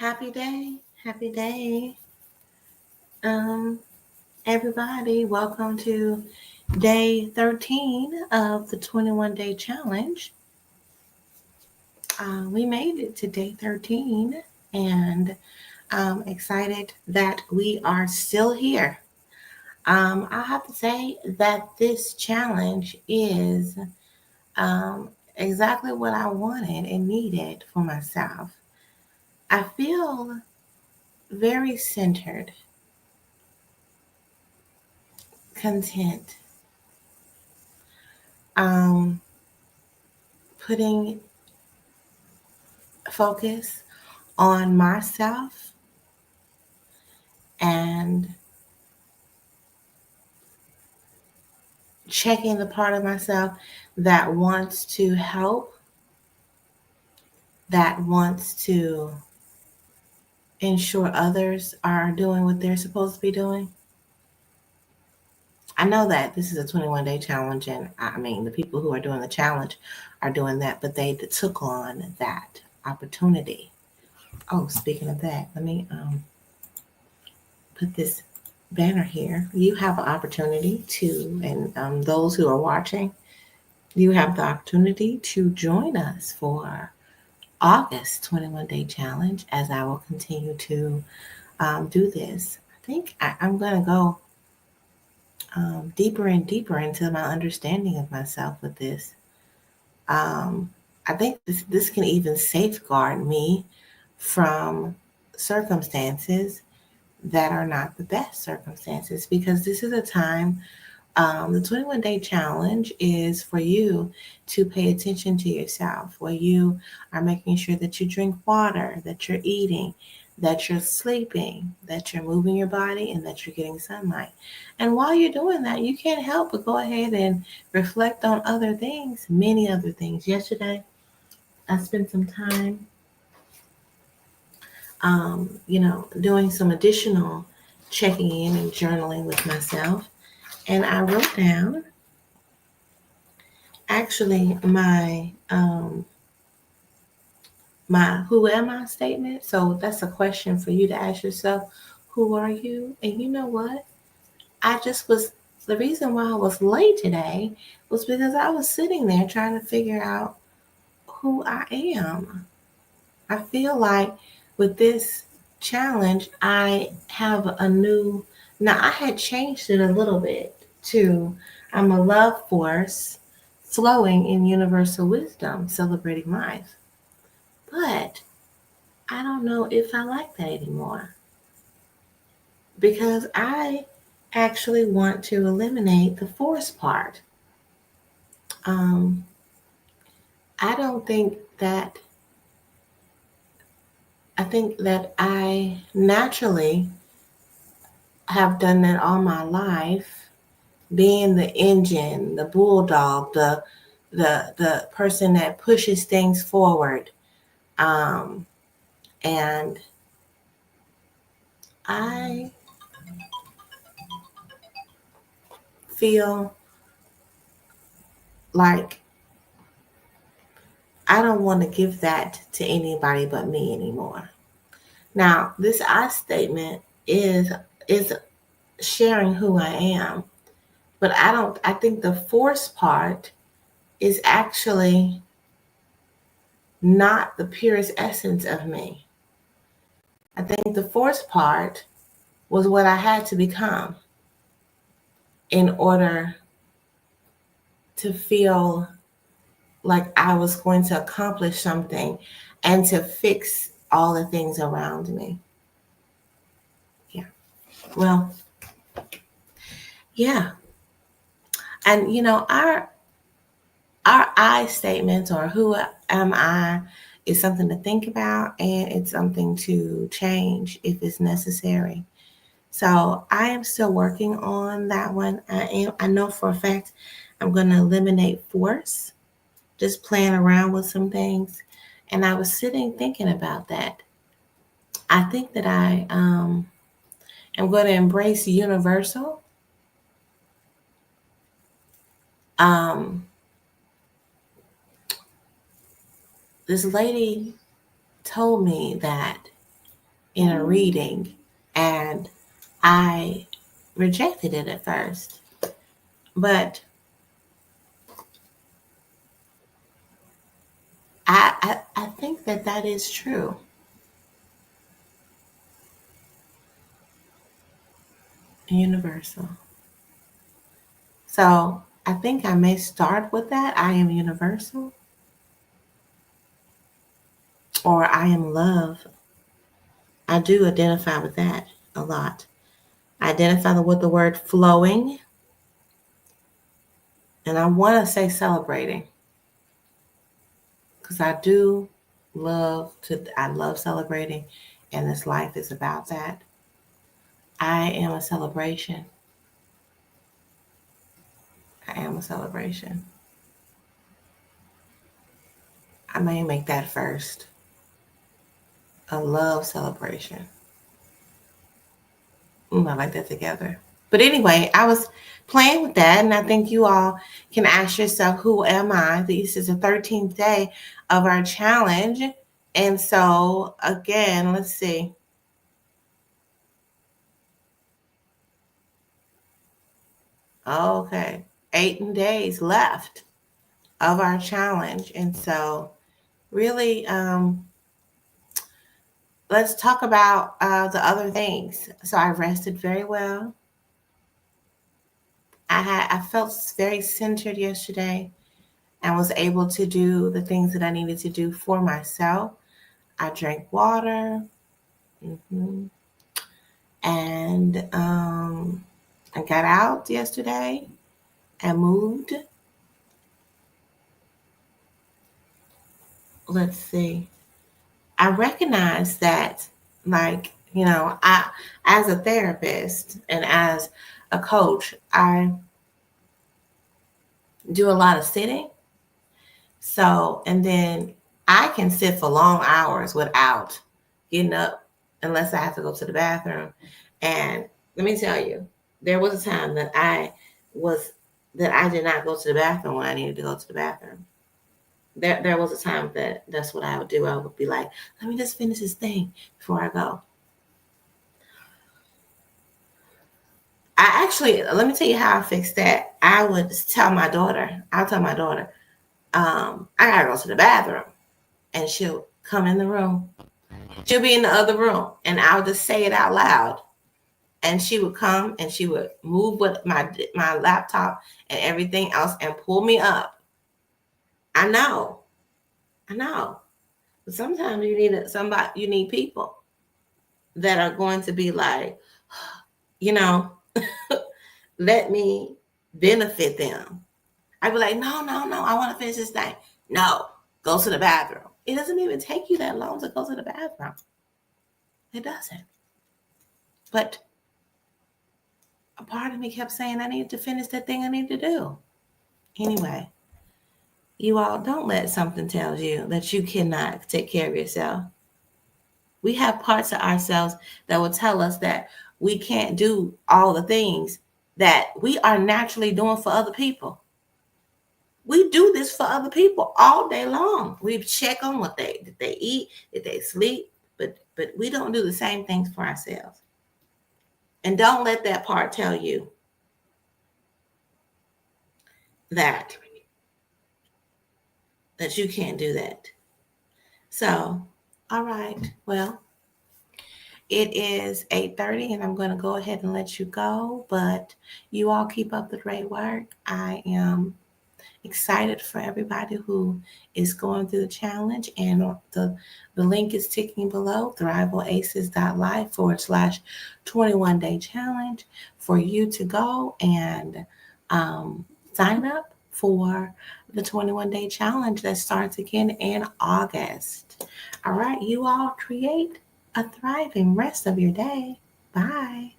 Happy day, um, everybody. Welcome to day 13 of the 21 day challenge. We made it to day 13, and I'm excited that we are still here. I have to say that this challenge is exactly what I wanted and needed for myself. I feel very centered, content, um, putting focus on myself and checking the part of myself that wants to help, that wants to ensure others are doing what they're supposed to be doing. I know that this is a 21 day challenge, and I mean, the people who are doing the challenge are doing that, but they took on that opportunity. Oh, speaking of that, let me put this banner here. You have an opportunity to, and those who are watching, you have the opportunity to join us for August 21 Day Challenge as I will continue to do this. I think I'm going to go deeper and deeper into my understanding of myself with this. Um, I think this can even safeguard me from circumstances that are not the best circumstances, because this is a time. The 21 day challenge is for you to pay attention to yourself, where you are making sure that you drink water, that you're eating, that you're sleeping, that you're moving your body, and that you're getting sunlight. And while you're doing that, you can't help but go ahead and reflect on other things, many other things. Yesterday, I spent some time, doing some additional checking in and journaling with myself. And I wrote down actually my who am I statement. So that's a question for you to ask yourself. Who are you? And you know what? I just was the reason why I was late today was because I was sitting there trying to figure out who I am. I feel like with this challenge, I have a new, now I had changed it a little bit to I'm a love force flowing in universal wisdom, celebrating life. But I don't know if I like that anymore because I actually want to eliminate the force part. Um, I don't think that, I think that I naturally have done that all my life, being the engine, the bulldog, the person that pushes things forward. Um, and I feel like I don't want to give that to anybody but me anymore. Now, this I statement is sharing who I am, but I think the force part is actually not the purest essence of me. I think the force part was what I had to become in order to feel like I was going to accomplish something and to fix all the things around me. Yeah. Well, yeah. And our I statements, or who am I, is something to think about, and it's something to change if it's necessary. So I am still working on that one. I know for a fact I'm going to eliminate force, just playing around with some things. And I was sitting thinking about that. I think that I am going to embrace universal. Um, this lady told me that in a reading, and I rejected it at first. But I think that is true. Universal. So I think I may start with that. I am universal, or I am love. I do identify with that a lot. I identify with the word flowing, and I want to say celebrating, because I love celebrating, and this life is about that. I am a celebration. I am a celebration. I may make that first. A love celebration. I like that together. But anyway, I was playing with that, and I think you all can ask yourself, who am I? This is the 13th day of our challenge. And so, again, let's see. Okay, 8 days left of our challenge. And so, really, let's talk about the other things. So, I rested very well. I felt very centered yesterday and was able to do the things that I needed to do for myself. I drank water, and I got out yesterday and moved. Let's see. I recognize that, like, I, as a therapist and as a coach, I do a lot of sitting. So, and then I can sit for long hours without getting up unless I have to go to the bathroom. And let me tell you, there was a time that I did not go to the bathroom when I needed to go to the bathroom. There was a time that's what I would do. I would be like, let me just finish this thing before I go. Let me tell you how I fixed that. I'll tell my daughter, I gotta go to the bathroom. And she'll come in the room. She'll be in the other room, and I'll just say it out loud. And she would come and she would move with my laptop and everything else and pull me up. I know. But sometimes you need people that are going to be like, you know, let me benefit them. I'd be like, no, I want to finish this thing. No, go to the bathroom. It doesn't even take you that long to go to the bathroom. It doesn't. But a part of me kept saying I need to finish that thing I need to do. Anyway, you all don't let something tell you that you cannot take care of yourself. We have parts of ourselves that will tell us that we can't do all the things that we are naturally doing for other people. We do this for other people all day long. We check on what did they eat, did they sleep, but we don't do the same things for ourselves. And don't let that part tell you that you can't do that. So, all right. Well, it is 8:30 and I'm going to go ahead and let you go, but you all keep up the great work. I am excited for everybody who is going through the challenge, and the link is ticking below, thriveoasis.life/21-day challenge for you to go and sign up for the 21-day challenge that starts again in August. All right, you all create a thriving rest of your day. Bye.